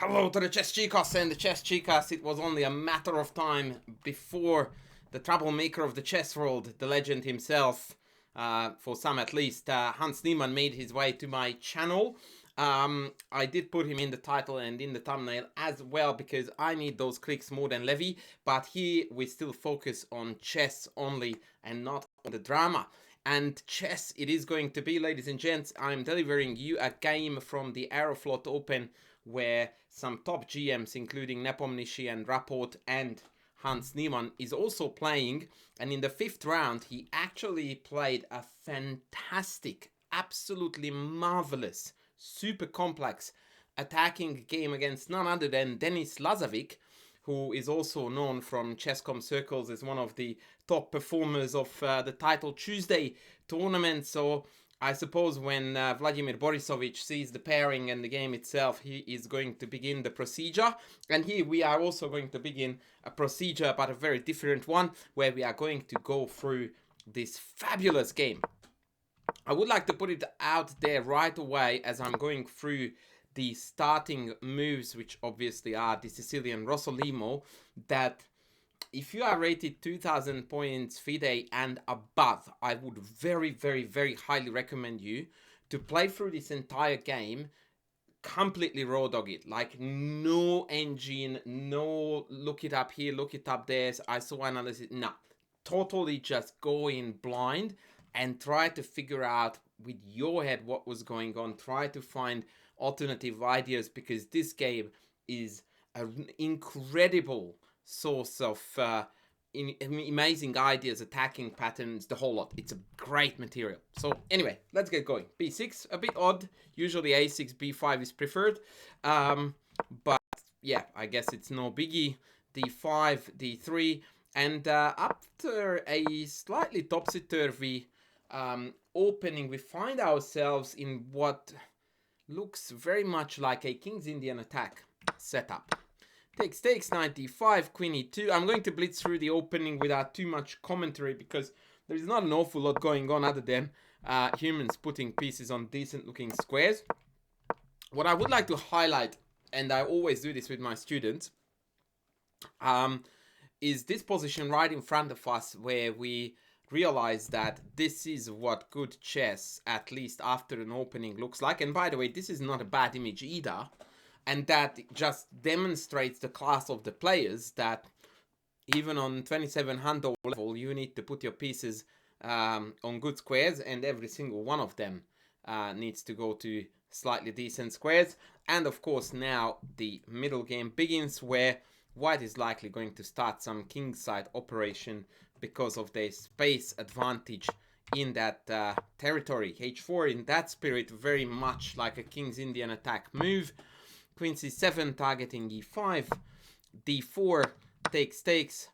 Hello to the Chess Chicos and the Chess Chicas. It was only a matter of time before the troublemaker of the chess world, the legend himself, for some at least, Hans Niemann, made his way to my channel. I did put him in the title and in the thumbnail as well because I need those clicks more than Levy, but here we still focus on chess only and not on the drama. And chess it is going to be, ladies and gents. I'm delivering you a game from the Aeroflot Open where some top GMs including Nepomniachtchi and Rapport and Hans Niemann is also playing, and in the 5th round he actually played a fantastic, absolutely marvelous, super complex attacking game against none other than Denis Lazavik, who is also known from Chess.com circles as one of the top performers of the Title Tuesday tournament. So I suppose when Vladimir Borisovich sees the pairing and the game itself, he is going to begin the procedure. And here we are also going to begin a procedure, but a very different one, where we are going to go through this fabulous game. I would like to put it out there right away as I'm going through the starting moves, which obviously are the Sicilian Rossolimo, that if you are rated 2000 points FIDE and above, I would very, very, very highly recommend you to play through this entire game completely raw dog it, like no engine, no look it up here, look it up there, ISO analysis, no, totally just go in blind and try to figure out with your head what was going on, try to find alternative ideas, because this game is an incredible source of amazing ideas, attacking patterns, the whole lot. It's a great material. So anyway, let's get going. B6, a bit odd. Usually A6, B5 is preferred. But yeah, I guess it's no biggie. D5, D3. And after a slightly topsy-turvy opening, we find ourselves in what looks very much like a King's Indian attack setup. Takes 95, Queen E2. I'm going to blitz through the opening without too much commentary because there's not an awful lot going on other than humans putting pieces on decent looking squares. What I would like to highlight, and I always do this with my students, is this position right in front of us, where we realize that this is what good chess, at least after an opening, looks like. And by the way, this is not a bad image either. And that just demonstrates the class of the players, that even on 2700 level, you need to put your pieces on good squares, and every single one of them needs to go to slightly decent squares. And of course, now the middle game begins, where white is likely going to start some kingside operation because of their space advantage in that territory. H4 in that spirit, very much like a King's Indian attack move. Queen C7 targeting E5, D4 takes,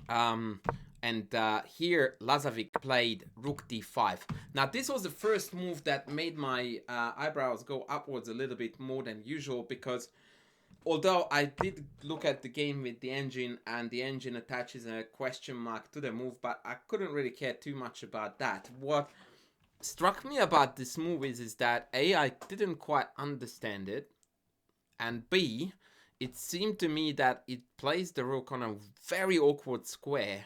and here Lazavik played Rook D5. Now this was the first move that made my eyebrows go upwards a little bit more than usual, because although I did look at the game with the engine, and the engine attaches a question mark to the move, but I couldn't really care too much about that. What struck me about this move is that A, I didn't quite understand it, and B, it seemed to me that it plays the rook on a very awkward square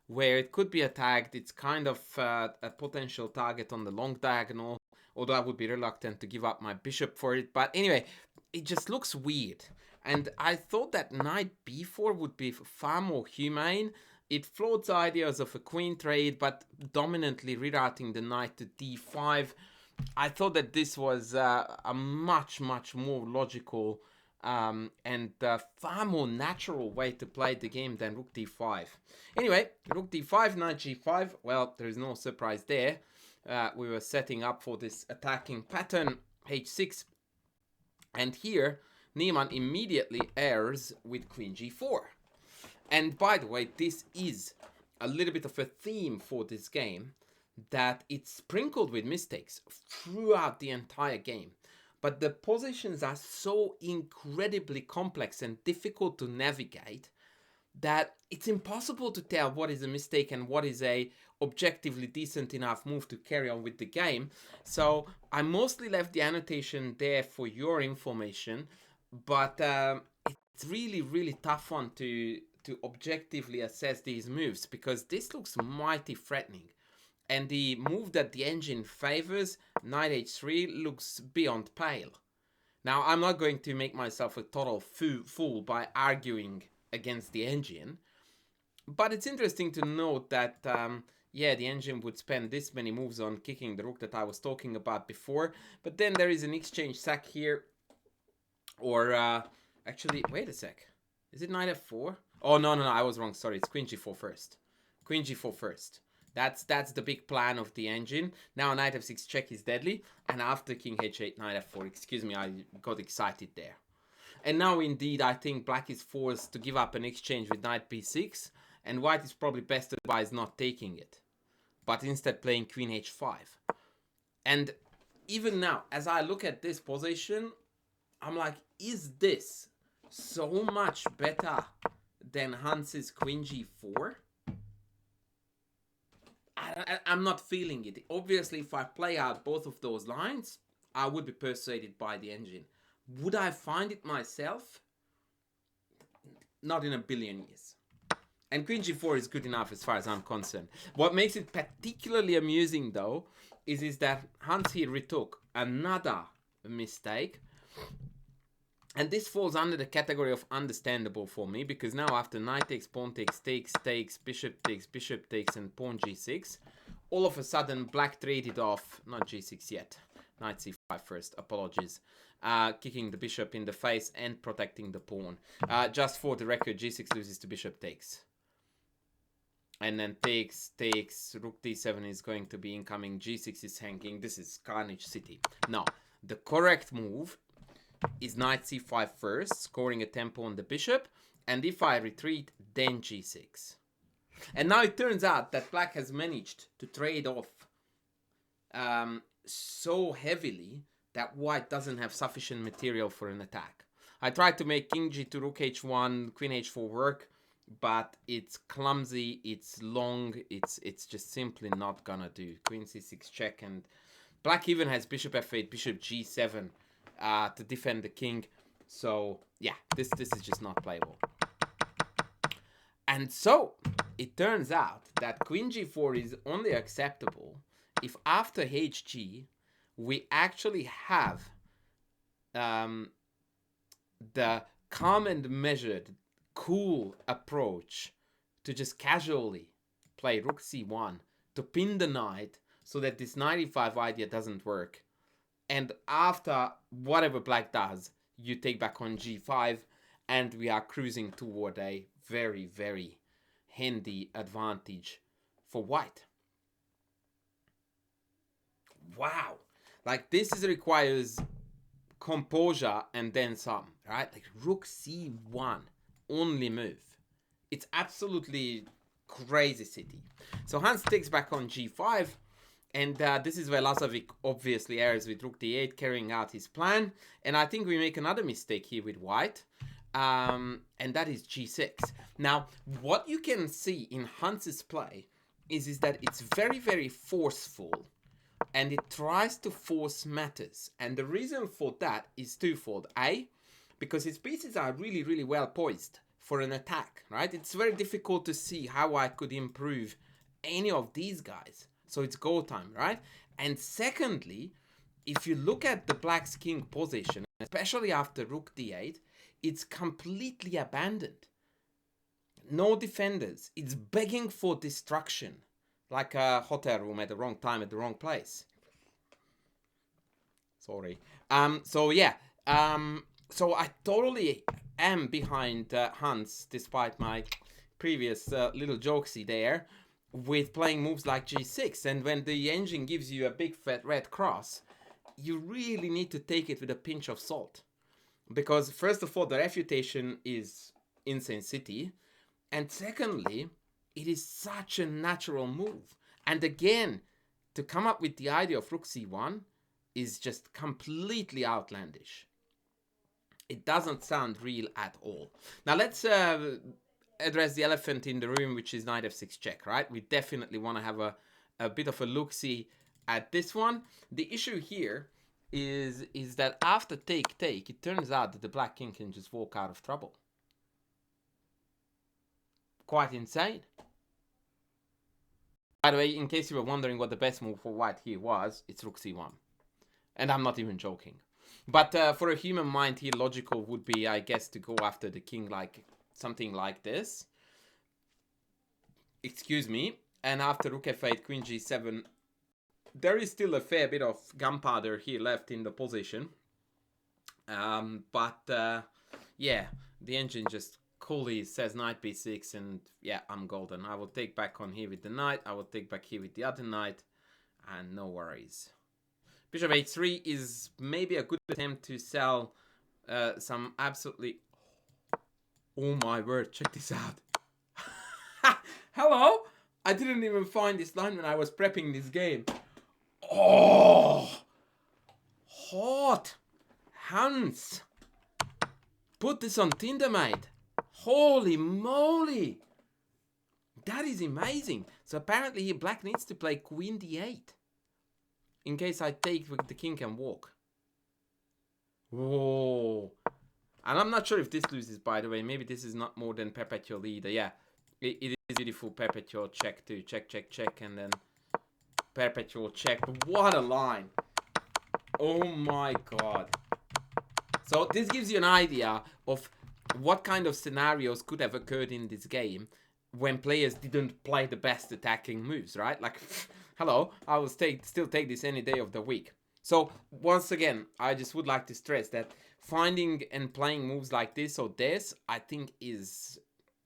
where it could be attacked. It's kind of a potential target on the long diagonal, although I would be reluctant to give up my bishop for it. But anyway, it just looks weird, and I thought that knight b4 would be far more humane. It floats ideas of a queen trade, but dominantly rerouting the knight to d5. I thought that this was a much more logical and far more natural way to play the game than rook d5. Anyway, rook d5, knight g5. Well, there is no surprise there. We were setting up for this attacking pattern, h6. And here, Niemann immediately errs with queen g4. And by the way, this is a little bit of a theme for this game, that it's sprinkled with mistakes throughout the entire game. But the positions are so incredibly complex and difficult to navigate that it's impossible to tell what is a mistake and what is a objectively decent enough move to carry on with the game. So I mostly left the annotation there for your information. but it's really, really tough one to objectively assess these moves, because this looks mighty threatening. And the move that the engine favors, knight h3, looks beyond pale. Now, I'm not going to make myself a total fool by arguing against the engine, but it's interesting to note that, yeah, the engine would spend this many moves on kicking the rook that I was talking about before, but then there is an exchange sack here, or actually, wait a sec. Is it knight f4? Oh, no, I was wrong. Sorry, it's queen g4 first. Queen g4 first. That's the big plan of the engine. Now knight f6 check is deadly, and after king h8, knight f4. Excuse me, I got excited there. And now indeed, I think black is forced to give up an exchange with knight b6, and white is probably best advised not taking it, but instead playing queen h5. And even now, as I look at this position, I'm like, is this so much better than Hans's queen g4? I'm not feeling it. Obviously, if I play out both of those lines, I would be persuaded by the engine. Would I find it myself? Not in a billion years. And queen g4 is good enough as far as I'm concerned. What makes it particularly amusing, though, is that Hans here retook another mistake. And this falls under the category of understandable for me, because now after knight takes, pawn takes, takes, bishop takes, and pawn g6, all of a sudden black traded off, not g6 yet, knight c5 first, apologies, kicking the bishop in the face and protecting the pawn. Just for the record, g6 loses to bishop takes. And then takes, rook d7 is going to be incoming, g6 is hanging, this is Carnage City. Now, the correct move is knight c5 first, scoring a tempo on the bishop, and if I retreat, then g6. And now it turns out that black has managed to trade off so heavily that white doesn't have sufficient material for an attack. I tried to make king g2, rook h1, queen h4 work, but it's clumsy, it's long, it's just simply not gonna do. Queen c6 check, and black even has bishop f8, bishop g7 to defend the king. So yeah, this is just not playable. And so it turns out that queen g4 is only acceptable if after hg we actually have the calm and measured, cool approach to just casually play rook c1 to pin the knight so that this knight e5 idea doesn't work. And after whatever black does, you take back on g5, and we are cruising toward a very, very handy advantage for white. Wow. Like, this requires composure and then some, right? Like, rook c1, only move. It's absolutely crazy city. So Hans takes back on g5, and this is where Lazavik obviously errs with rook d8, carrying out his plan. And I think we make another mistake here with white, and that is g6. Now, what you can see in Hans's play is that it's very, very forceful, and it tries to force matters. And the reason for that is twofold. A, because his pieces are really, really well poised for an attack, right? It's very difficult to see how I could improve any of these guys. So it's go time, right? And secondly, if you look at the black's king position, especially after rook d8, it's completely abandoned. No defenders. It's begging for destruction, like a hotel room at the wrong time at the wrong place. Sorry. So yeah. So I totally am behind Hans, despite my previous little jokesy there, with playing moves like g6. And when the engine gives you a big fat red cross, you really need to take it with a pinch of salt. Because first of all, the refutation is insane city. And secondly, it is such a natural move. And again, to come up with the idea of rook c1 is just completely outlandish. It doesn't sound real at all. Now let's address the elephant in the room, which is knight f6 check, right? We definitely want to have a bit of a look-see at this one. The issue here is that after take, it turns out that the black king can just walk out of trouble. Quite insane. By the way, in case you were wondering what the best move for white here was, it's rook c1. And I'm not even joking. But for a human mind here, logical would be, I guess, to go after the king like something like this. Excuse me. And after rook f8, queen g7, there is still a fair bit of gunpowder here left in the position. Yeah, the engine just coolly says knight b6, and yeah, I'm golden. I will take back on here with the knight. I will take back here with the other knight, and no worries. Bishop h3 is maybe a good attempt to sell some absolutely... Oh my word, check this out. Hello? I didn't even find this line when I was prepping this game. Oh! Hot! Hans! Put this on Tinder, mate. Holy moly! That is amazing. So apparently here black needs to play queen d8. In case I take, the king can walk. Whoa. And I'm not sure if this loses, by the way. Maybe this is not more than perpetual either. Yeah, it is beautiful. Perpetual check too. Check, check, check. And then perpetual check. What a line. Oh my god. So this gives you an idea of what kind of scenarios could have occurred in this game when players didn't play the best attacking moves, right? Like, hello, I will still take this any day of the week. So once again, I just would like to stress that finding and playing moves like this or this, I think is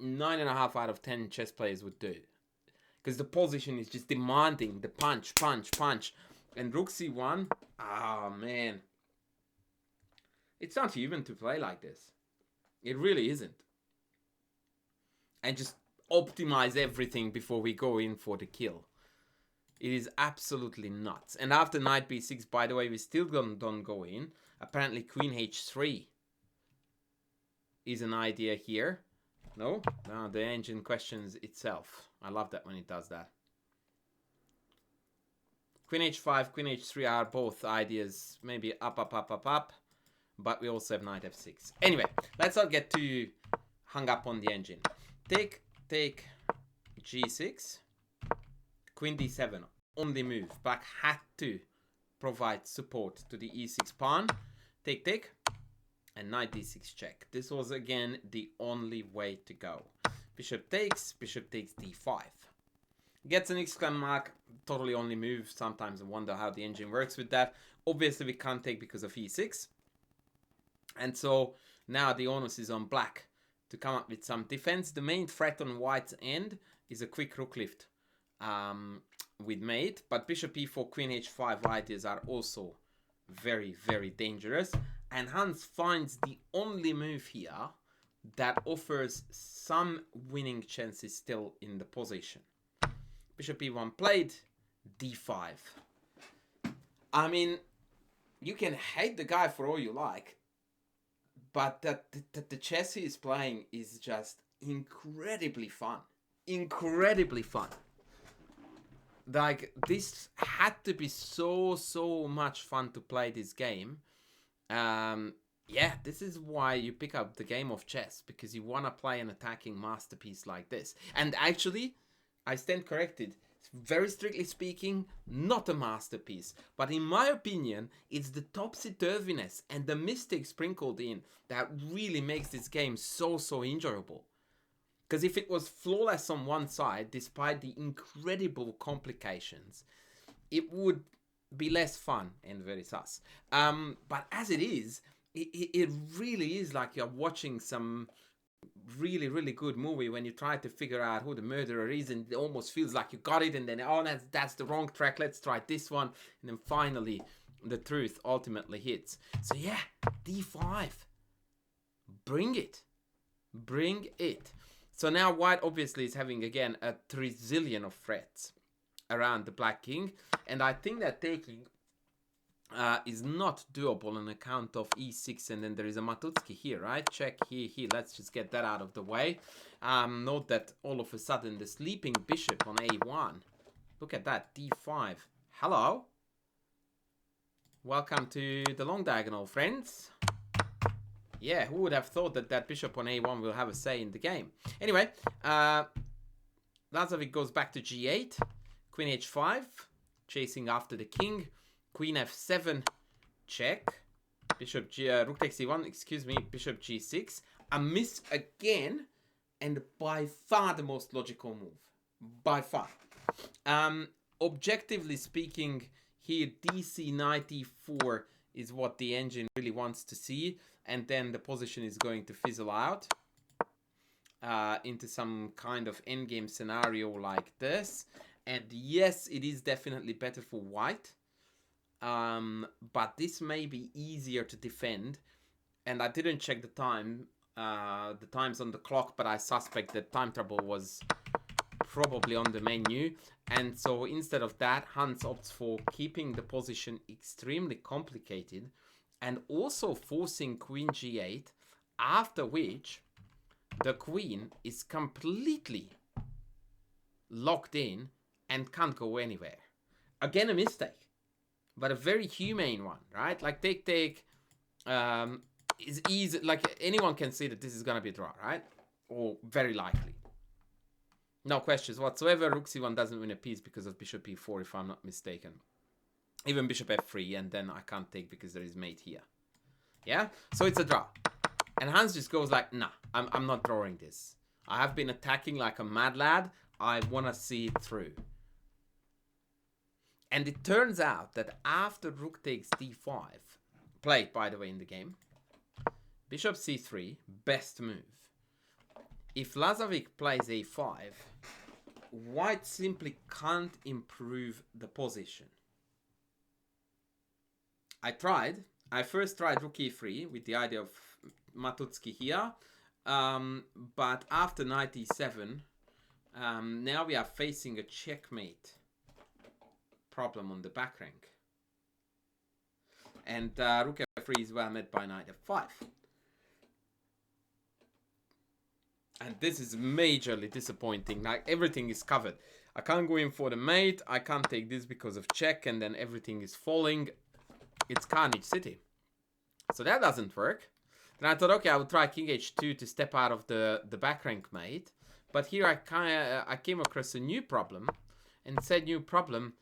9.5 out of 10 chess players would do. Because the position is just demanding the punch, punch, punch. And rook c1, ah man. It's not human to play like this. It really isn't. And just optimize everything before we go in for the kill. It is absolutely nuts. And after knight b6, by the way, we still don't go in. Apparently queen h3 is an idea here. No, the engine questions itself. I love that when it does that. Queen h5, queen h3 are both ideas. Maybe up, up, up, up, up. But we also have knight f6. Anyway, let's not get too hung up on the engine. Take g6. Queen d7. Only move. Black had to provide support to the e6 pawn. Take. And knight d6 check. This was again the only way to go. Bishop takes d5. Gets an exclamation mark. Totally only move. Sometimes I wonder how the engine works with that. Obviously we can't take because of e6. And so now the onus is on black to come up with some defense. The main threat on white's end is a quick rook lift with mate. But bishop e4, queen h5 ideas are also very, very dangerous. And Hans finds the only move here that offers some winning chances still in the position. Bishop e1 played, d5. I mean, you can hate the guy for all you like. But the chess he is playing is just incredibly fun. Incredibly fun. Like, this had to be so much fun to play this game. Yeah, this is why you pick up the game of chess. Because you want to play an attacking masterpiece like this. And actually, I stand corrected. Very strictly speaking, not a masterpiece. But in my opinion, it's the topsy-turviness and the mistakes sprinkled in that really makes this game so enjoyable. Because if it was flawless on one side, despite the incredible complications, it would be less fun and very sus. But as it is, it really is like you're watching some really good movie when you try to figure out who the murderer is, and it almost feels like you got it, and then, oh, that's the wrong track, let's try this one, and then finally the truth ultimately hits. So yeah, d5. Bring it. So now white obviously is having again a trizillion of threats around the black king, and I think that taking is not doable on account of e6, and then there is a Matutsky here, right? Check here. Let's just get that out of the way. Note that all of a sudden the sleeping bishop on a1. Look at that, d5. Hello? Welcome to the long diagonal, friends. Yeah, who would have thought that that bishop on a1 will have a say in the game? Anyway, Lazavik goes back to g8, queen h5, chasing after the king, queen f7, check, bishop rook takes e1, excuse me, bishop g6, a miss again, and by far the most logical move, by far. Objectively speaking, here dc knight e4 is what the engine really wants to see, and then the position is going to fizzle out into some kind of endgame scenario like this. And yes, it is definitely better for white, but this may be easier to defend. And I didn't check the time, the times on the clock, but I suspect that time trouble was probably on the menu. And so instead of that, Hans opts for keeping the position extremely complicated and also forcing queen g8, after which the queen is completely locked in and can't go anywhere. Again, a mistake, but a very humane one, right? Like take is easy. Like anyone can see that this is gonna be a draw, right? Or very likely. No questions whatsoever. Rook c1 doesn't win a piece because of bishop e4, if I'm not mistaken. Even bishop f3, and then I can't take because there is mate here. Yeah, so it's a draw. And Hans just goes like, nah, I'm not drawing this. I have been attacking like a mad lad. I want to see it through. And it turns out that after rook takes d5, played by the way in the game, bishop c3, best move. If Lazavik plays a5, white simply can't improve the position. I first tried rook e3 with the idea of Matutsky here, but after knight e7, now we are facing a checkmate problem on the back rank. And rook f3 is well met by knight f5. And this is majorly disappointing. Like everything is covered. I can't go in for the mate. I can't take this because of check, and then everything is falling. It's Carnage City. So that doesn't work. Then I thought, okay, I would try king h2 to step out of the back rank mate. But here I came across a new problem. And said new problem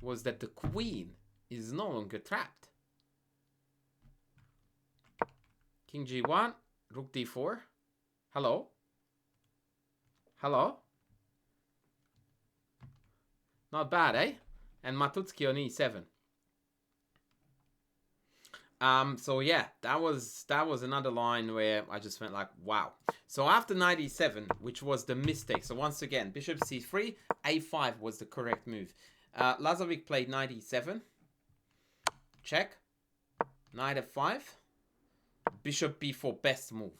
was that the queen is no longer trapped. King g1, rook d4. Hello? Hello? Not bad, eh? And Matutsky on e7. So yeah, that was another line where I just went like, wow. So after knight e7, which was the mistake. So once again, bishop c3, a5 was the correct move. Lazavik played knight e7. Check. Knight f5. Bishop b4, best move.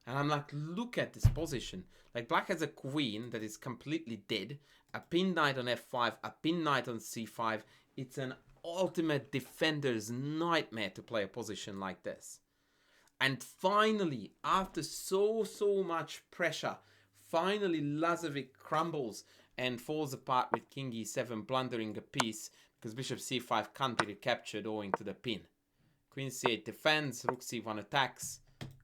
And I'm like, look at this position. Like black has a queen that is completely dead. A pinned knight on f5, a pinned knight on c5. It's an ultimate defender's nightmare to play a position like this. And finally, after so much pressure, finally Lazavik crumbles and falls apart with king e7, blundering a piece because bishop c5 can't be recaptured owing to the pin. Queen c8 defends, rook c1 attacks.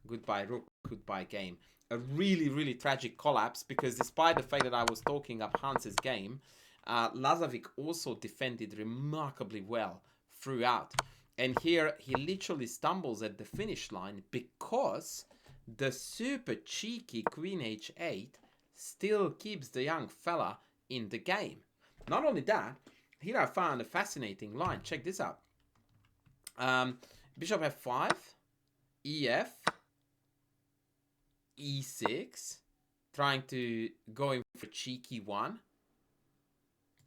Goodbye rook, goodbye game. A really tragic collapse, because despite the fact that I was talking up Hans's game, Lazavik also defended remarkably well throughout. And here he literally stumbles at the finish line because the super cheeky queen h8 still keeps the young fella in the game. Not only that, here I found a fascinating line. Check this out. Bishop f5, ef, e6, trying to go in for cheeky one.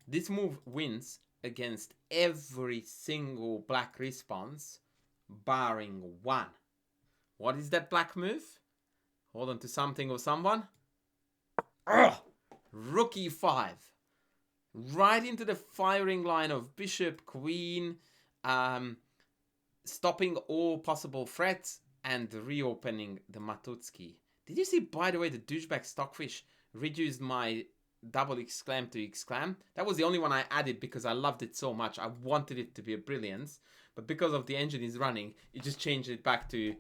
This move wins against every single black response, barring one. What is that black move? Hold on to something or someone. Ugh! Rook e5. Right into the firing line of bishop, queen, stopping all possible threats and reopening the Matutsky. Did you see, by the way, the douchebag stockfish reduced my double exclam to exclam? That was the only one I added because I loved it so much. I wanted it to be a brilliance. but because of the engine is running, it just changed it back to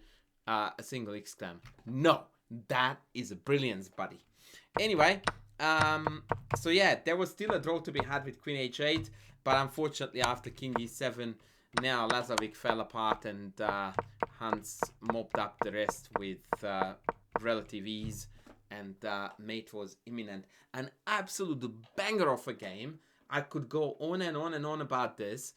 a single X-clam. No, that is a brilliance, buddy. Anyway, so yeah, there was still a draw to be had with Queen H8, but unfortunately after King E7, now Lazavik fell apart and Hans mopped up the rest with relative ease, and mate was imminent. An absolute banger of a game. I could go on and on and on about this.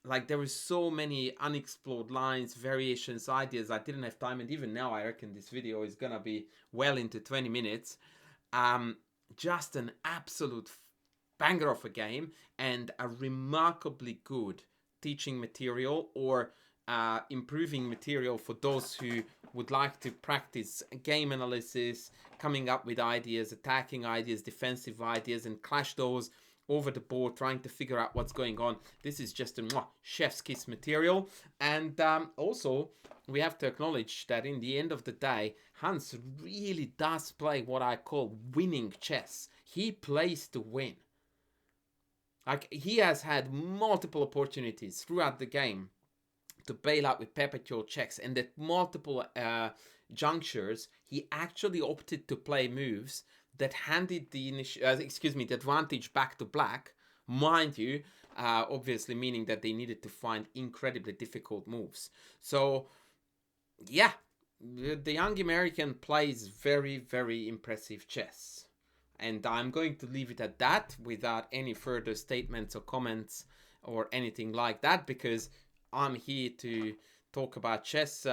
Like, there were so many unexplored lines, variations, ideas. I didn't have time, and even now I reckon this video is gonna be well into 20 minutes. Just an absolute banger of a game, and a remarkably good teaching material, or improving material for those who would like to practice game analysis, coming up with ideas, attacking ideas, defensive ideas, and clash those over the board, trying to figure out what's going on. This is just a chef's kiss material. And also, we have to acknowledge that in the end of the day, Hans really does play what I call winning chess. He plays to win. Like, he has had multiple opportunities throughout the game to bail out with perpetual checks, and at multiple junctures, he actually opted to play moves that handed the the advantage back to black, mind you, obviously meaning that they needed to find incredibly difficult moves. So, yeah, the young American plays very, very impressive chess. And I'm going to leave it at that without any further statements or comments or anything like that, because I'm here to talk about chess,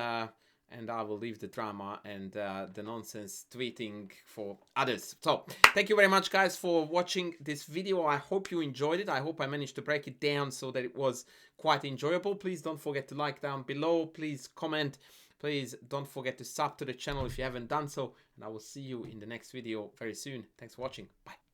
and I will leave the drama and the nonsense tweeting for others. So, thank you very much, guys, for watching this video. I hope you enjoyed it. I hope I managed to break it down so that it was quite enjoyable. Please don't forget to like down below. Please comment. Please don't forget to sub to the channel if you haven't done so. And I will see you in the next video very soon. Thanks for watching. Bye.